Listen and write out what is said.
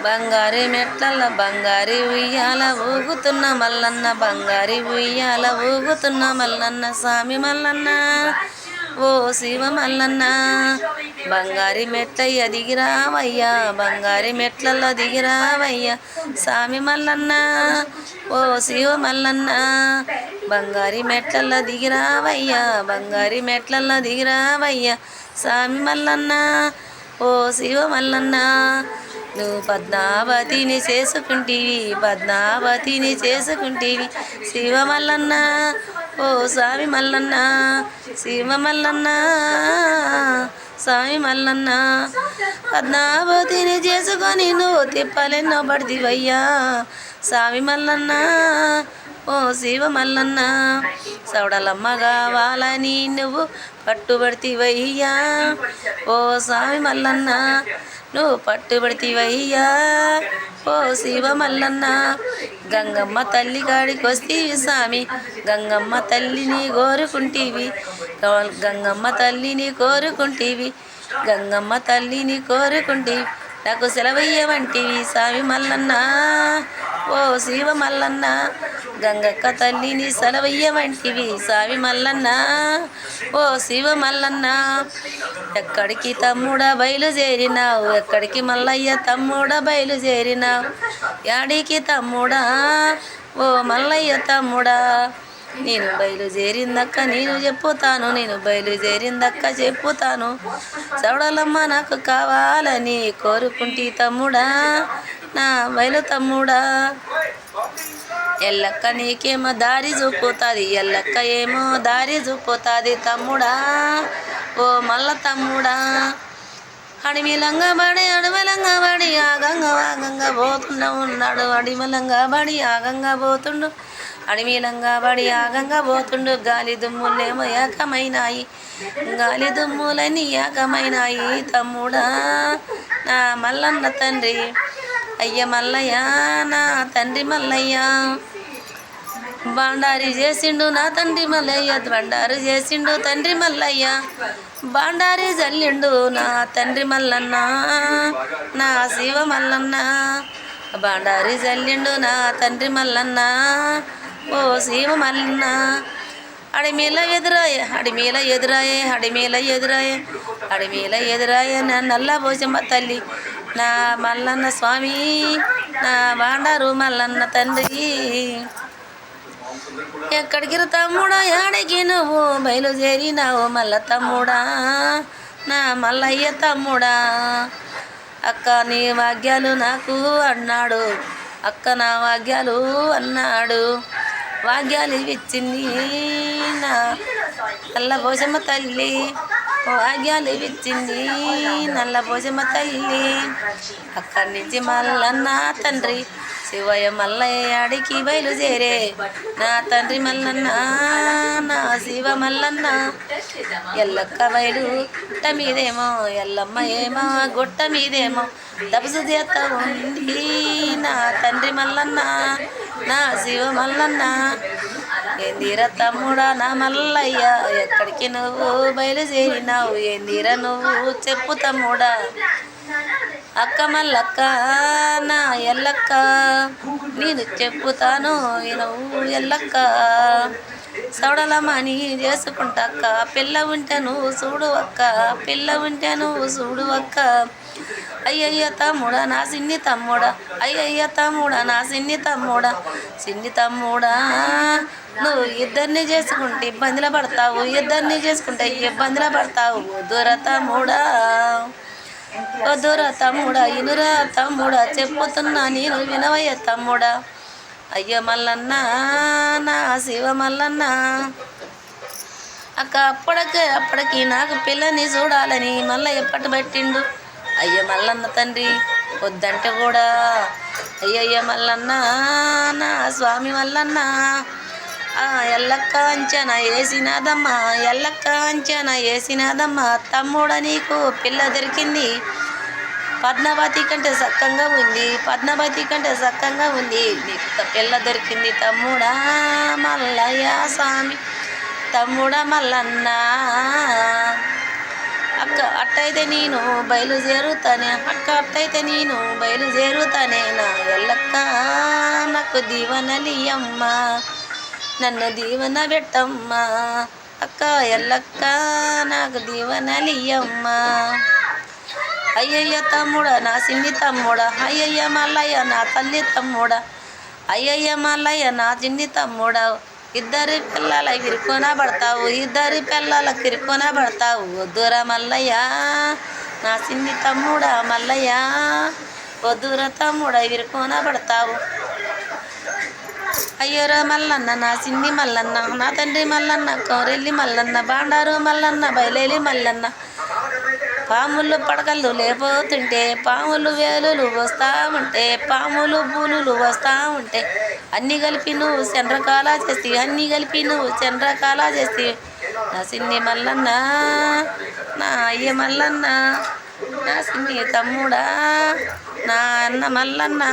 బంగారి మెట్లల్ల బంగారి ఉయ్యాల ఊగుతున్న మల్లన్న బంగారి ఉయ్యాల ఊగుతున్న మల్లన్న స్వామి మల్లన్న ఓ శివ మల్లన్న బంగారి మెట్లయ్య దిగిరావయ్యా బంగారి మెట్లల్ల దిగిరావయ్యా స్వామి మల్లన్న ఓ శివ మల్లన్న బంగారి మెట్లల్ల దిగిరావయ్యా బంగారి మెట్లల్ల దిగిరావయ్యా స్వామి మల్లన్న ఓ శివ మల్లన్న నువ్వు పద్మావతిని చేసుకుంటీవి పద్మావతిని చేసుకుంటీవి శివ మల్లన్న ఓ స్వామి మల్లన్న శివ మల్లన్న స్వామి మల్లన్న పద్మావతిని చేసుకొని నువ్వు తిప్పలెన్నో పడిదివయ్యా స్వామి మల్లన్న ఓ శివ మల్లన్న సౌడలమ్మ కావాలని నువ్వు పట్టుబడితివయ్యా ఓ స్వామి మల్లన్న నువ్వు పట్టుబడితివయ్యా ఓ శివ మల్లన్న గంగమ్మ తల్లి కాడికి వస్తీవి స్వామి గంగమ్మ తల్లిని కోరుకుంటీవి గంగమ్మ తల్లిని కోరుకుంటీవి గంగమ్మ తల్లిని కోరుకుంటీవి నాకు సెలవయ్య వంటివి స్వామి మల్లన్న ఓ శివ మల్లన్న గంగక్క తల్లిని సెలవయ్య వంటివి స్వామి మల్లన్న ఓ శివ మల్లన్న ఎక్కడికి తమ్ముడా బయలుదేరినావు ఎక్కడికి మల్లయ్య తమ్ముడా బయలుదేరినావు యాడికి తమ్ముడా ఓ మల్లయ్య తమ్ముడా నేను బయలుదేరిందక్క నేను చెప్పుతాను నేను బయలుదేరిందక్క చెప్పుతాను చౌడలమ్మ నాకు కావాలని కోరుకుంటి తమ్ముడా నా బయలు తమ్ముడా ఎల్లక్క నీకేమో దారి చూపుతుంది ఎల్లక్క ఏమో దారి చూపుతుంది తమ్ముడా ఓ మల్ల తమ్ముడా అడిమిలంగబడి అడవలంగబడి ఆగంగా పోతుండ ఉన్నాడు అడిమలంగబడి ఆగంగా పోతుండు అడవిలంగబడి ఆగంగా పోతుండు గాలి దుమ్ములేమో ఏకమైనాయి గాలి దుమ్ములని ఏకమైనాయి తమ్ముడా నా మల్లన్న తండ్రి అయ్య మల్లయ్య నా తండ్రి మల్లయ్య బాండారి చేసిండు నా తండ్రి మల్లయ్య బండారు చేసిండు తండ్రి మల్లయ్య బాండారి జల్లిండు నా తండ్రి మల్లన్న నా శివ మల్లన్న బాండారి జల్లిండు నా తండ్రి మల్లన్న ఓ శివ మల్లన్న అడిమీల ఎదురాయే అడిమీల ఎదురాయే అడిమీల ఎదురాయే అడిమీల ఎదురాయే నా నల్ల పోచమ్మ తల్లి నా మల్లన్న స్వామి నా బాండారు మల్లన్న తండ్రి ఎక్కడికి తమ్ముడా యాడికి నువ్వు బయలుదేరినావు మల్ల తమ్ముడా నా మల్లయ్య తమ్ముడా అక్క నీ వాగ్యాలు నాకు అన్నాడు అక్క నా వాగ్యాలు అన్నాడు వాగ్యాలు ఇచ్చింది నా నల్ల పోచమ్మ తల్లి వాగ్యాలు ఇచ్చింది నల్ల పోచమ్మ తల్లి అక్కడి నుంచి మల్లన్న తండ్రి శివయ్య మల్లయ్య అడికి బయలుదేరే నా తండ్రి మల్లన్న నా శివ మల్లన్న ఎల్లక్క బయలు గుట్ట మీదేమో ఎల్లమ్మ ఏమో గుట్ట మీదేమో దపసు చేత ఉంది నా తండ్రి మల్లన్న నా శివ మల్లన్న ఏందిరా తమ్ముడా నా మల్లయ్య ఎక్కడికి నువ్వు బయలుదేరినావు ఏందిరా నువ్వు చెప్పు తమ్ముడా అక్క మల్లక్క నా ఎల్లక్క నేను చెప్పుతాను నువ్వు ఎల్లక్క సౌడలమ్మని చేసుకుంటాక్క పిల్ల ఉంటే నువ్వు చూడు అక్క పిల్ల ఉంటే నువ్వు చూడు అక్క అయ్యయ్య తమ్ముడా నా సిన్ని తమ్ముడా అయ్యయ్య తమ్ముడా నా సిన్ని తమ్ముడా నువ్వు ఇద్దరిని చేసుకుంటే ఇబ్బందులు పడతావు ఇద్దరిని చేసుకుంటే ఇబ్బందులు పడతావు దూర తమ్ముడా వద్దురా తమ్ముడా ఇనురా తమ్ముడా చెప్పుతున్నా నేను వినవయ్య తమ్ముడా అయ్య మల్లన్న నా శివ మల్లన్న అక్క అప్పటికి నాకు పిల్లని చూడాలని మల్లయ్య పట్టుబట్టిండు అయ్య మల్లన్న తండ్రి వద్దంటే కూడా అయ్యయ్య మల్లన్న నా స్వామి మల్లన్న ఎల్లక్క అంచనా వేసినాదమ్మా ఎల్లక్క అంచనా వేసినాదమ్మా తమ్ముడ నీకు పిల్ల దొరికింది పద్మావతి కంటే సక్కంగా ఉంది పద్మావతి కంటే సక్కంగా ఉంది నీకు పిల్ల దొరికింది తమ్ముడా మల్లయ్య స్వామి తమ్ముడ మల్లన్న అక్క అట్టయితే నేను బయలుదేరుతానే అక్క అట్టయితే నేను బయలుదేరుతానే నా ఎల్లక్క నాకు దీవెనలియమ్మ నన్ను దీవెన పెట్టమ్మా అక్క ఎల్లక్క నాకు దీవెనలియమ్మ అయ్యయ్య తమ్ముడా నా చిన్ని తమ్ముడా అయ్యయ్య మల్లయ్య నా తల్లి తమ్ముడా అయ్యయ్య మల్లయ్య నా చిన్ని తమ్ముడా ఇద్దరి పిల్లల కిరుకున పడతావు ఇద్దరి పిల్లల కిరుకున పడతావు వద్దురా మల్లయ్య నా చిన్ని తమ్ముడా మల్లయ్య వద్దురా తమ్ముడా ఇరుకున పడతావు అయ్యోరా మల్లన్న నా చిన్ని మల్లన్న నా తండ్రి మల్లన్న కోరెల్లి మల్లన్న బాండారు మల్లన్న బయలేలి మల్లన్న పాములు పడకలు లేపోతుంటే పాములు వేలులు వస్తూ ఉంటే పాములు పూలులు వస్తూ ఉంటే అన్నీ కలిపి నువ్వు చంద్రకాల చేసి అన్నీ కలిపి నువ్వు చంద్రకాల చేసి నా చిన్ని మల్లన్న నా అయ్య మల్లన్న నా చిన్ని తమ్ముడా నా అన్న మల్లన్న